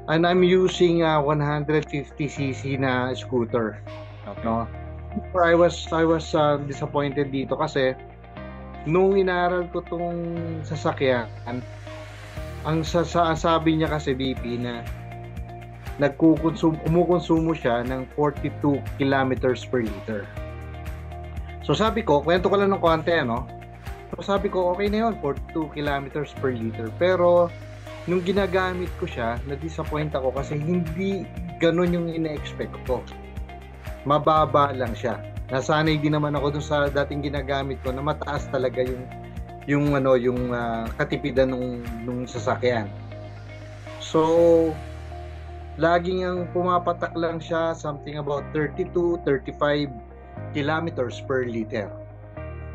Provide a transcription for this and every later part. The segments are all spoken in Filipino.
And I'm using a 150cc na scooter. Okay. No? I was disappointed dito kasi nung inaral ko tong sasakyan, ang sabi niya kasi BP na kumukonsumo siya ng 42 kilometers per liter. So sabi ko, kwento ko lang ng konti, no? So sabi ko, okay na yun, 42 kilometers per liter. Pero nung ginagamit ko siya, na-disappoint ako kasi hindi ganun yung ina-expect ko. Mababa lang siya. Nasanay din naman ako dun sa dating ginagamit ko na mataas talaga yung katipidan nung sasakyan. So laging ang pumapatak lang siya something about 32, 35 kilometers per liter.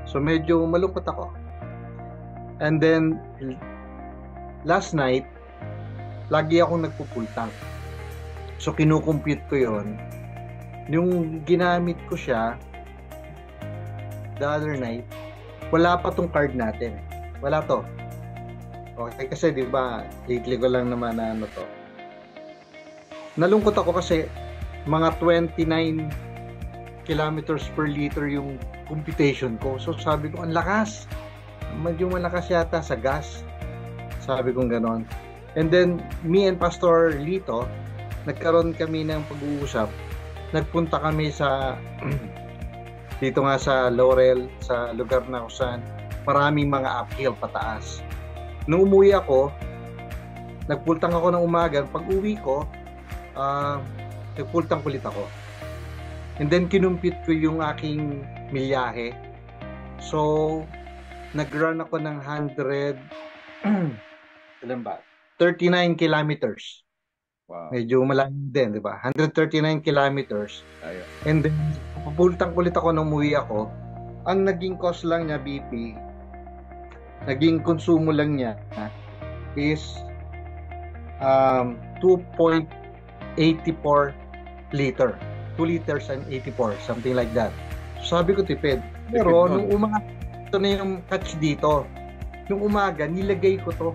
So medyo malungkot ako. And then last night, lagi akong nagpo-full tank. So kinukompute ko yon. Yung ginamit ko siya the other night, wala pa tong card natin. Wala to. Okay, kasi di ba lately ko lang naman na ano to. Nalungkot ako kasi mga 29 kilometers per liter yung computation ko. So sabi ko, ang lakas. Medyo malakas yata sa gas. Sabi kong ganon. And then, me and Pastor Lito, nagkaroon kami ng pag-uusap. Nagpunta kami sa dito nga sa Laurel, sa lugar na kusan maraming mga uphill pataas. Nung umuwi ako, nagpultang ako ng umaga. Pag uwi ko, nagpultang kulit ako. And then kinumpit ko yung aking milyahe. So nag-run ako ng 39 kilometers. Wow. Medyo malayo din, di ba? 139 kilometers. Ayun. And then pupultang kulit ako nung umuwi ako. Ang naging cost lang niya, BP, naging konsumo lang niya is 2.84 liter. 2 liters and 84, something like that. So, sabi ko tipid. Pero nung umaga, ito na yung catch dito. Nung umaga, nilagay ko to.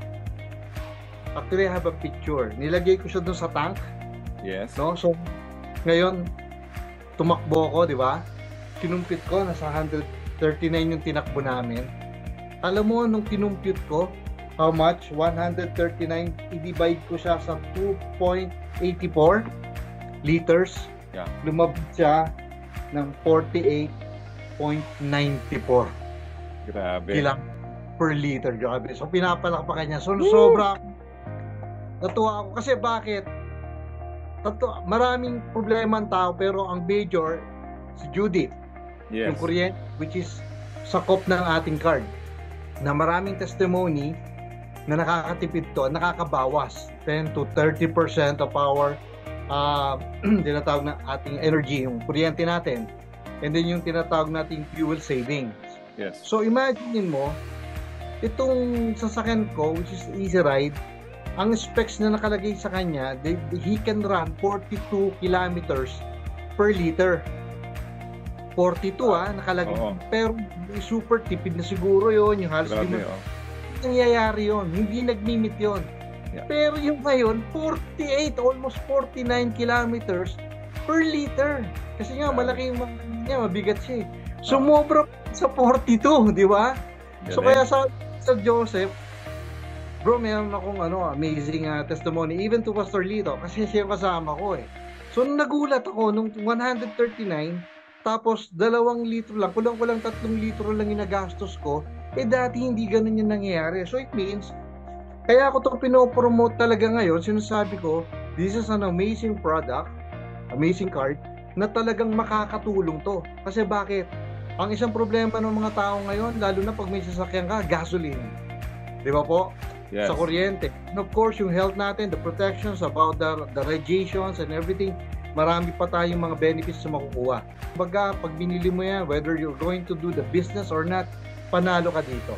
Actually, I have a picture. Nilagay ko siya dun sa tank. Yes. No? So, ngayon, tumakbo ko, di ba? Kinumpit ko, nasa 139 yung tinakbo namin. Alam mo, nung kinumpit ko, how much? 139, i-divide ko siya sa 2.84 liters. Yeah. Lumabot siya ng 48.94 Grabe. kilang per liter. Grabe. So pinapalakpakan niya. So sobra natuwa ako kasi bakit? Maraming problema ang tao pero ang major si Judith. Yes. Yung kuryente which is sakop ng ating card na maraming testimony na nakakatipid to, nakakabawas 10 to 30% of our tinatawag na ating energy, yung kuryente natin, and then yung tinatawag nating fuel savings. Yes. So imagine mo, itong sasakyan ko, which is Easy Ride, ang specs na nakalagay sa kanya, he can run 42 kilometers per liter. 42 nakalagay. Oo. Pero super tipid na siguro yon, yung halos Grabe, nangyayari yon, hindi nagmimit yon. Yeah. Pero yung ngayon, 48, almost 49 kilometers per liter. Kasi nga, malaki yung niya, mabigat siya. Sumobra sa 42, di ba? So kaya sa Joseph, bro, meron akong amazing testimony, even to Pastor Lito, kasi siya kasama ko eh. So nagulat ako, nung 139, tapos 2 litro lang, kulang-kulang 3 litro lang yung nagastos ko, dati hindi ganun yung nangyayari. So it means, kaya ako ito pinopromote talaga ngayon, sinasabi ko, this is an amazing product, amazing card, na talagang makakatulong to. Kasi bakit? Ang isang problema ng mga tao ngayon, lalo na pag may sasakyan ka, gasoline. Di ba po? Yes. Sa kuryente. And of course, yung health natin, the protections about the radiations and everything, marami pa tayong mga benefits na makukuha. Pag binili mo yan, whether you're going to do the business or not, panalo ka dito.